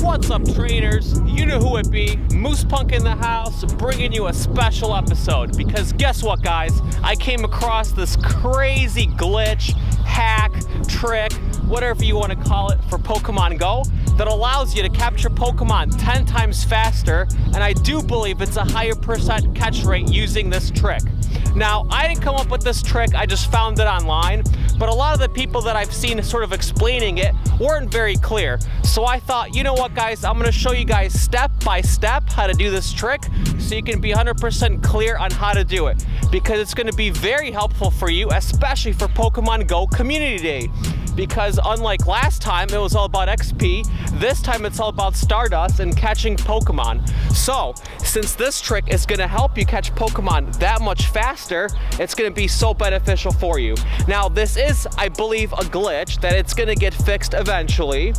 What's up, trainers? You know who it be. Moose Punk in the house, bringing you a special episode. Because guess what, guys? I came across this crazy glitch, hack, trick, whatever you want to call it, for Pokemon Go that allows you to capture Pokemon 10 times faster, and I do believe it's a higher % catch rate using this trick. Now, I didn't come up with this trick, I just found it online, but a lot of the people that I've seen sort of explaining it weren't very clear. So I thought, you know what, guys, I'm gonna show you guys step by step how to do this trick so you can be 100% clear on how to do it, because it's gonna be very helpful for you, especially for Pokemon Go Community Day. Because unlike last time, it was all about XP, this time it's all about Stardust and catching Pokemon. So, since this trick is gonna help you catch Pokemon that much faster, it's gonna be so beneficial for you. Now, this is, I believe, a glitch that it's gonna get fixed eventually.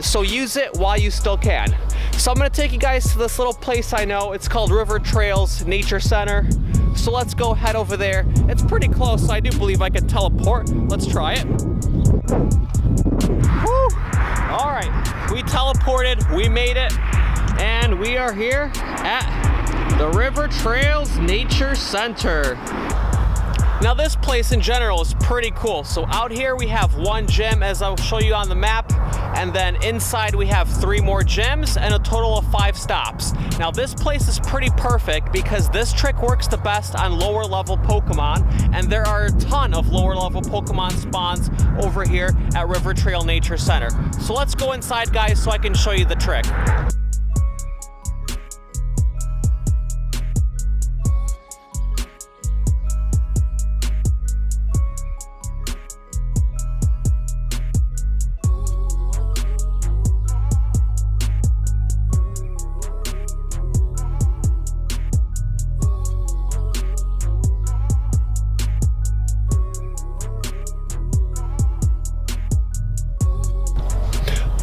So use it while you still can. So I'm gonna take you guys to this little place I know. It's called River Trails Nature Center. So let's go head over there. It's pretty close, so I do believe I can teleport. Let's try it. Woo! All right, we teleported, we made it, and we are here at the River Trails Nature Center. Now, this place in general is pretty cool. So out here we have one gym, as I'll show you on the map, and then inside we have 3 more gyms and a total of 5 stops. Now, this place is pretty perfect because this trick works the best on lower level Pokemon, and there are a ton of lower level Pokemon spawns over here at River Trail Nature Center. So let's go inside, guys, so I can show you the trick.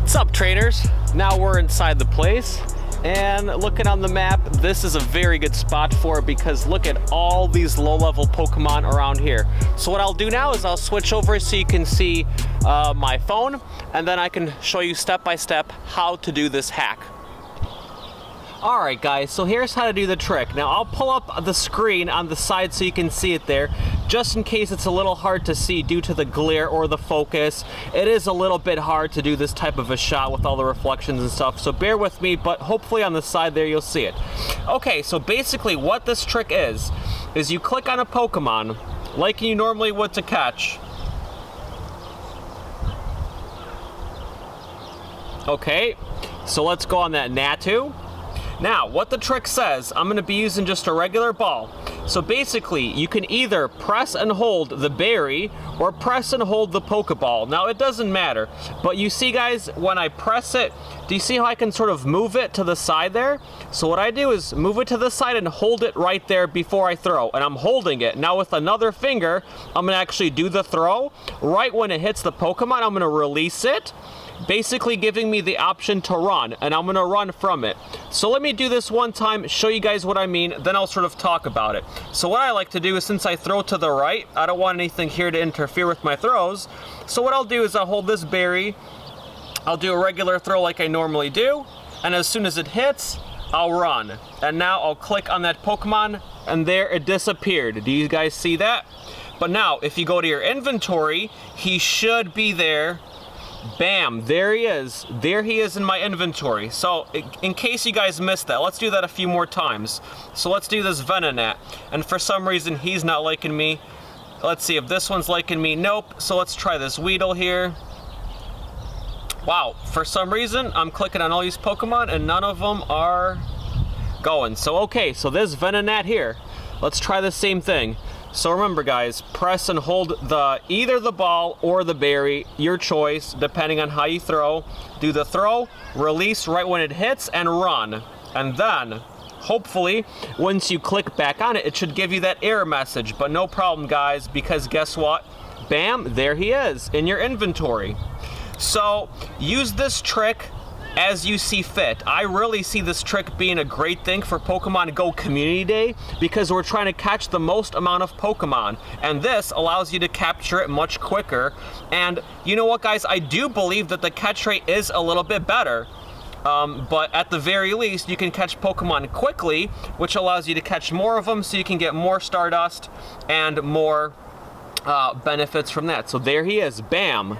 What's up, trainers? Now we're inside the place, and looking on the map, this is a very good spot for it because look at all these low-level Pokemon around here. So what I'll do now is I'll switch over so you can see my phone, and then I can show you step by step how to do this hack. Alright, guys, so here's how to do the trick. Now, I'll pull up the screen on the side so you can see it there, just in case it's a little hard to see due to the glare or the focus. It is a little bit hard to do this type of a shot with all the reflections and stuff, so bear with me, but hopefully on the side there you'll see it. Okay, so basically what this trick is you click on a Pokemon like you normally would to catch. Okay, so let's go on that Natu. Now, what the trick says, I'm going to be using just a regular ball. So basically, you can either press and hold the berry or press and hold the Pokeball. Now, it doesn't matter, but you see, guys, when I press it, do you see how I can sort of move it to the side there? So what I do is move it to the side and hold it right there before I throw, and I'm holding it. Now, with another finger, I'm going to actually do the throw. Right when it hits the Pokemon, I'm going to release it, basically giving me the option to run, and I'm gonna run from it. So let me do this one time, show you guys what I mean, then I'll sort of talk about it. So what I like to do is, since I throw to the right, I don't want anything here to interfere with my throws. So what I'll do is I'll hold this berry, I'll do a regular throw like I normally do, and as soon as it hits, I'll run. And now I'll click on that Pokemon, and there it disappeared. Do you guys see that? But now, if you go to your inventory, he should be there. Bam, there he is. There he is in my inventory. So, in case you guys missed that, let's do that a few more times. So let's do this Venonat. And for some reason, he's not liking me. Let's see if this one's liking me. Nope. So let's try this Weedle here. Wow, for some reason, I'm clicking on all these Pokemon and none of them are going. So, okay, so this Venonat here. Let's try the same thing. So remember, guys, press and hold either the ball or the berry, your choice, depending on how you throw. Do the throw, release right when it hits, and run. And then, hopefully, once you click back on it, it should give you that error message. But no problem, guys, because guess what? Bam, there he is in your inventory. So use this trick as you see fit. I really see this trick being a great thing for Pokemon Go Community Day because we're trying to catch the most amount of Pokemon, and this allows you to capture it much quicker. And you know what, guys, I do believe that the catch rate is a little bit better. but at the very least, you can catch Pokemon quickly, which allows you to catch more of them so you can get more Stardust and more benefits from that. So there he is, bam.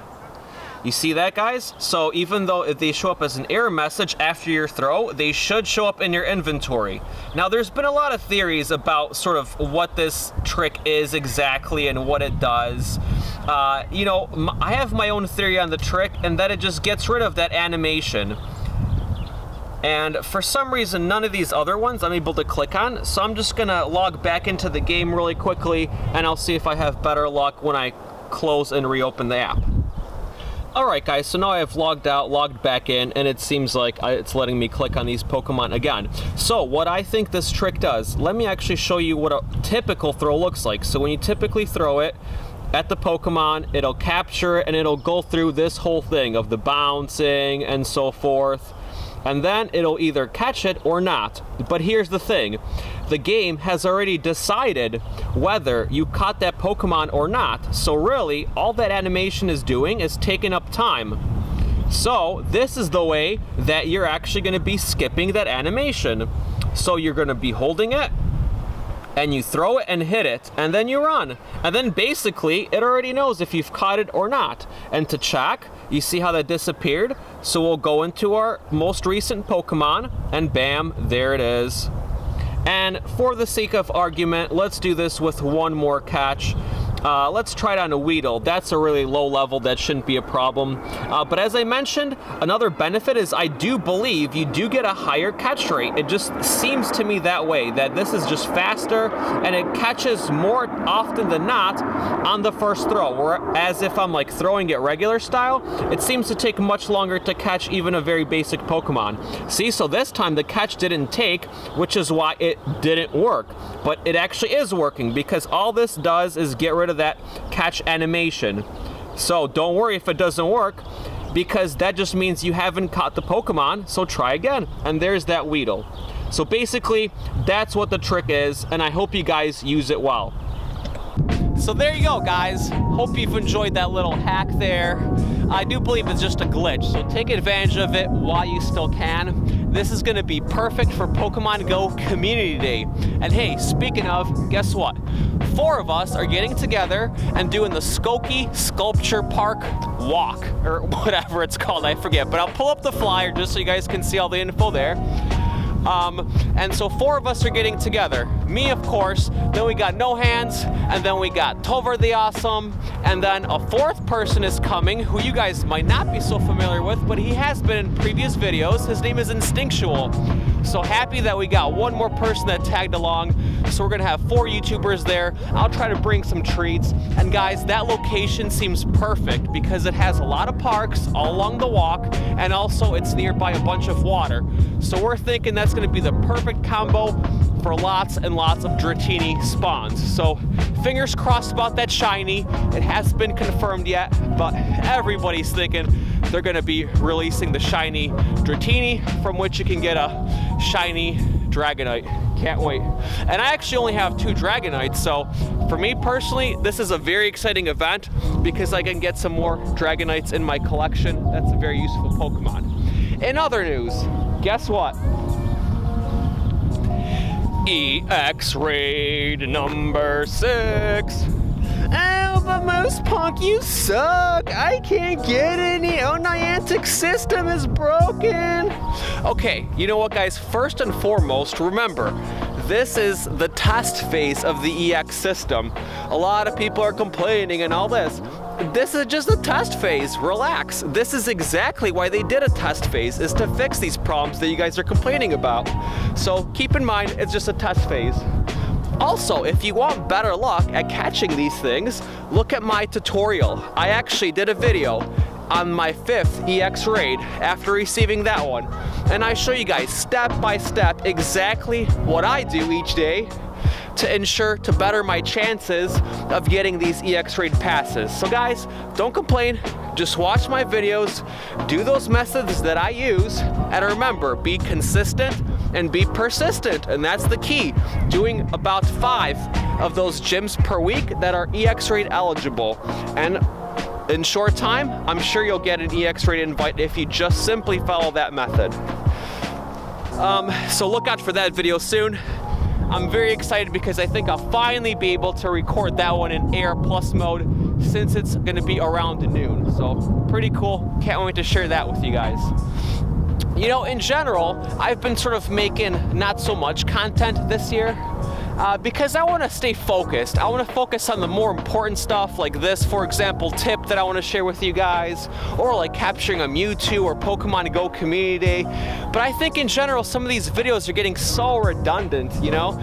You see that, guys? So even though if they show up as an error message after your throw, they should show up in your inventory. Now, there's been a lot of theories about sort of what this trick is exactly and what it does. You know, I have my own theory on the trick, and that it just gets rid of that animation. And for some reason, none of these other ones I'm able to click on, so I'm just gonna log back into the game really quickly, and I'll see if I have better luck when I close and reopen the app. Alright guys, so now I have logged out, logged back in, and it seems like it's letting me click on these Pokemon again. So what I think this trick does, let me actually show you what a typical throw looks like. So when you typically throw it at the Pokemon, it'll capture it and it'll go through this whole thing of the bouncing and so forth. And then it'll either catch it or not. But here's the thing, the game has already decided whether you caught that Pokemon or not. So really, all that animation is doing is taking up time. So this is the way that you're actually gonna be skipping that animation. So you're gonna be holding it, and you throw it and hit it, and then you run. And then basically, it already knows if you've caught it or not. And to check, you see how that disappeared? So we'll go into our most recent Pokemon, and bam, there it is. And for the sake of argument, let's do this with one more catch. Let's try it on a Weedle. That's a really low level, that shouldn't be a problem. But as I mentioned, another benefit is I do believe you do get a higher catch rate. It just seems to me that way, that this is just faster and it catches more often than not on the first throw. Whereas if I'm like throwing it regular style, it seems to take much longer to catch even a very basic Pokemon. See, so this time the catch didn't take, which is why it didn't work. But it actually is working because all this does is get rid of that catch animation. So don't worry if it doesn't work, because that just means you haven't caught the Pokemon, so try again. And there's that Weedle. So basically, that's what the trick is, and I hope you guys use it well. So there you go, guys. Hope you've enjoyed that little hack there. I do believe it's just a glitch, so take advantage of it while you still can. This is gonna be perfect for Pokemon Go Community Day. And hey, speaking of, guess what? 4 of us are getting together and doing the Skokie Sculpture Park walk, or whatever it's called, I forget. But I'll pull up the flyer just so you guys can see all the info there. And so 4 of us are getting together. Me, of course, then we got No Hands, and then we got Tovar the Awesome, and then a 4th person is coming, who you guys might not be so familiar with, but he has been in previous videos. His name is Instinctual. So happy that we got 1 more person that tagged along. So we're gonna have 4 YouTubers there. I'll try to bring some treats. And guys, that location seems perfect because it has a lot of parks all along the walk, and also it's nearby a bunch of water. So we're thinking that's gonna be the perfect combo for lots and lots of Dratini spawns. So fingers crossed about that shiny. It hasn't been confirmed yet, but everybody's thinking they're gonna be releasing the shiny Dratini, from which you can get a shiny Dragonite. Can't wait. And I actually only have 2 Dragonites, so for me personally, this is a very exciting event because I can get some more Dragonites in my collection. That's a very useful Pokemon. In other news, guess what? EX Raid number 6. Oh, but Moose Punk, you suck. I can't get any. Oh, Niantic system is broken. Okay, you know what, guys? First and foremost, remember, this is the test phase of the EX system. A lot of people are complaining and all this. This is just a test phase. Relax. This is exactly why they did a test phase, is to fix these problems that you guys are complaining about. So keep in mind, it's just a test phase. Also, if you want better luck at catching these things, look at my tutorial. I actually did a video on my 5th EX raid after receiving that one. And I show you guys step by step exactly what I do each day to ensure to better my chances of getting these EX raid passes. So guys, don't complain, just watch my videos, do those methods that I use, and remember, be consistent and be persistent, and that's the key. Doing about 5 of those gyms per week that are EX raid eligible. And in short time, I'm sure you'll get an EX-rated invite if you just simply follow that method. So look out for that video soon. I'm very excited because I think I'll finally be able to record that one in Air Plus mode since it's gonna be around noon. So pretty cool, can't wait to share that with you guys. You know, in general, I've been sort of making not so much content this year because I want to stay focused. I want to focus on the more important stuff like this, for example, tip that I want to share with you guys, or like capturing a Mewtwo or Pokemon Go community day. But I think in general, some of these videos are getting so redundant, you know?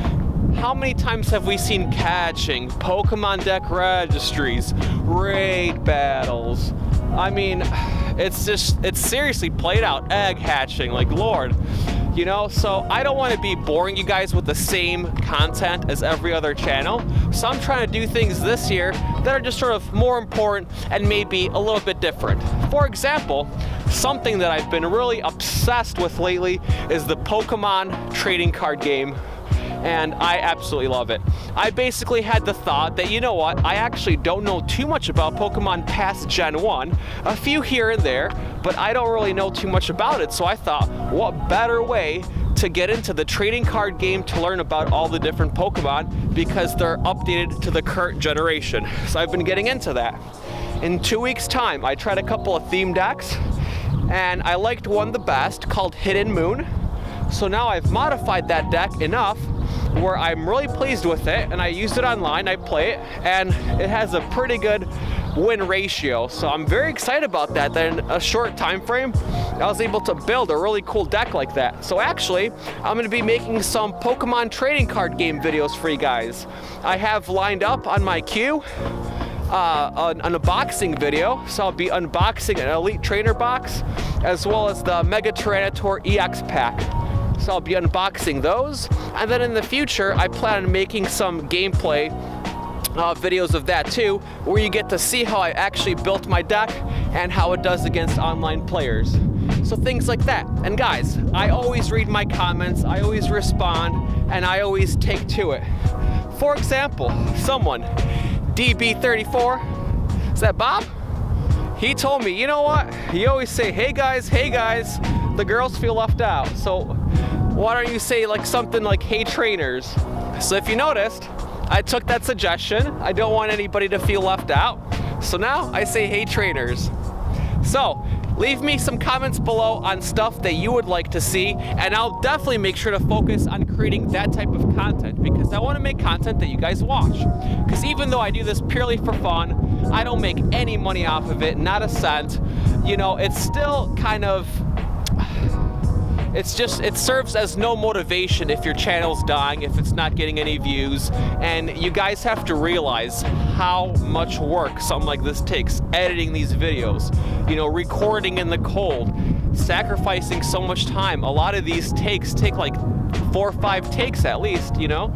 How many times have we seen catching, Pokemon deck registries, raid battles? I mean, it's seriously played out, egg hatching, like Lord. You know, so I don't want to be boring you guys with the same content as every other channel. So I'm trying to do things this year that are just sort of more important and maybe a little bit different. For example, something that I've been really obsessed with lately is the Pokemon trading card game. And I absolutely love it. I basically had the thought that, you know what, I actually don't know too much about Pokemon past Gen 1, a few here and there, but I don't really know too much about it. So I thought, what better way to get into the trading card game to learn about all the different Pokemon because they're updated to the current generation. So I've been getting into that. In 2 weeks' time, I tried a couple of theme decks, and I liked one the best called Hidden Moon. So now I've modified that deck enough where I'm really pleased with it, and I use it online, I play it, and it has a pretty good win ratio. So I'm very excited about that, that in a short time frame, I was able to build a really cool deck like that. So actually, I'm gonna be making some Pokemon trading card game videos for you guys. I have lined up on my queue an unboxing video, so I'll be unboxing an Elite Trainer box, as well as the Mega Tyranitar EX pack. So I'll be unboxing those, and then in the future I plan on making some gameplay videos of that too, where you get to see how I actually built my deck and how it does against online players. So things like that. And guys, I always read my comments, I always respond, and I always take to it. For example, someone, DB34, is that Bob? He told me, you know what? He always say, hey guys, the girls feel left out. So why don't you say like something like, hey trainers? So if you noticed, I took that suggestion. I don't want anybody to feel left out. So now I say, hey trainers. So leave me some comments below on stuff that you would like to see, and I'll definitely make sure to focus on creating that type of content because I want to make content that you guys watch. Because even though I do this purely for fun, I don't make any money off of it, not a cent. You know, it's still kind of, it serves as no motivation if your channel's dying, if it's not getting any views. And you guys have to realize how much work something like this takes, editing these videos, you know, recording in the cold, sacrificing so much time. A lot of these takes take like 4 or 5 takes at least, you know?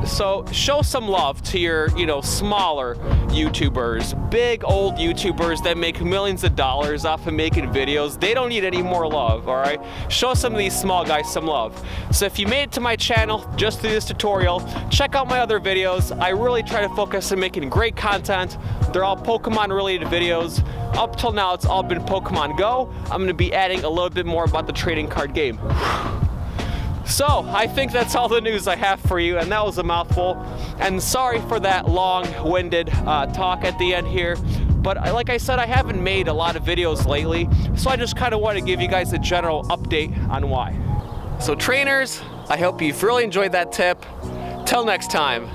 So show some love to your, you know, smaller YouTubers. Big old YouTubers that make millions of dollars off of making videos, they don't need any more love, all right? Show some of these small guys some love. So if you made it to my channel just through this tutorial, check out my other videos. I really try to focus on making great content. They're all Pokemon related videos. Up till now, it's all been Pokemon Go. I'm gonna be adding a little bit more about the trading card game. So, I think that's all the news I have for you, and that was a mouthful. And sorry for that long-winded talk at the end here. But like I said, I haven't made a lot of videos lately, so I just kind of want to give you guys a general update on why. So trainers, I hope you've really enjoyed that tip. Till next time.